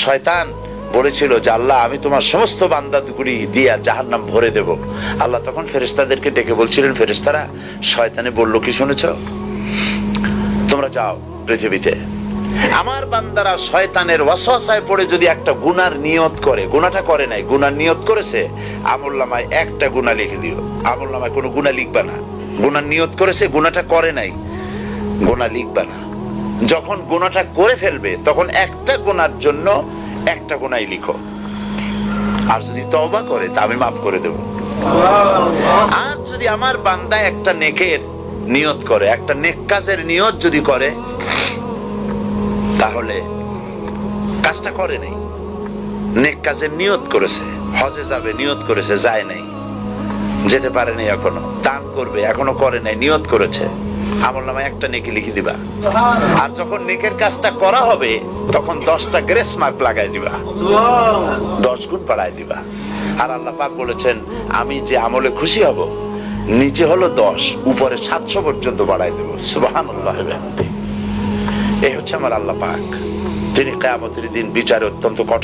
শয়তান বলেছিল যে আল্লাহ আমি তোমার সমস্ত বান্দাগুলি দিয়া জাহান্নাম ভরে দেব। আল্লাহ তখন ফেরেশতাদেরকে ডেকে বলছিলেন, ফেরেশতারা শয়তানে বলল কি শুনেছো? তোমরা যাও পৃথিবীতে, আমার বান্দারা শয়তানের ওয়াসওয়াসায় পড়ে যদি একটা গুনার নিয়ত করে, গুনাহটা করে নাই, গুনার নিয়ত করেছে, আমলনামায় একটা গুনাহ লিখে দিও। আমলনামায় কোনো গুনাহ লিখবা না। গুনার নিয়ত করেছে, গুনাহটা করে নাই, গুনাহ লিখবা না। যখন গুনাহটা করে ফেলবে তখন একটা গুনার জন্য একটা গুনাহই লিখো, আর যদি তওবা করে তা আমি মাফ করে দেব। আর যদি আমার বান্দা একটা নেকের নিয়ত করে, একটা নেক কাজের নিয়ত যদি করে, তাহলে কাজটা করে নাই, নেক কাজের নিয়ত করেছে, হজে যাবে নিয়ত করেছে, যায় নাই, যেতে পারে নাই, এখনো দান করবে এখনো করে নাই, নিয়ত করেছে, আমলনামায় একটা নেকি লিখে দিবা। আর যখন নেকের কাজটা করা হবে তখন 10টা গ্রেস মার্ক লাগাই দিবা, 10 গুণ বাড়ায় দিবা। আর আল্লাহ পাক বলেছেন আমি যে আমলে খুশি হব, নিচে হলো 10, উপরে 700 পর্যন্ত বাড়ায় দেব। সুবহানাল্লাহ। এই হচ্ছে আমার আল্লাহ পাক, তিনি কিয়ামতের দিন বিচারে অত্যন্ত কঠোর।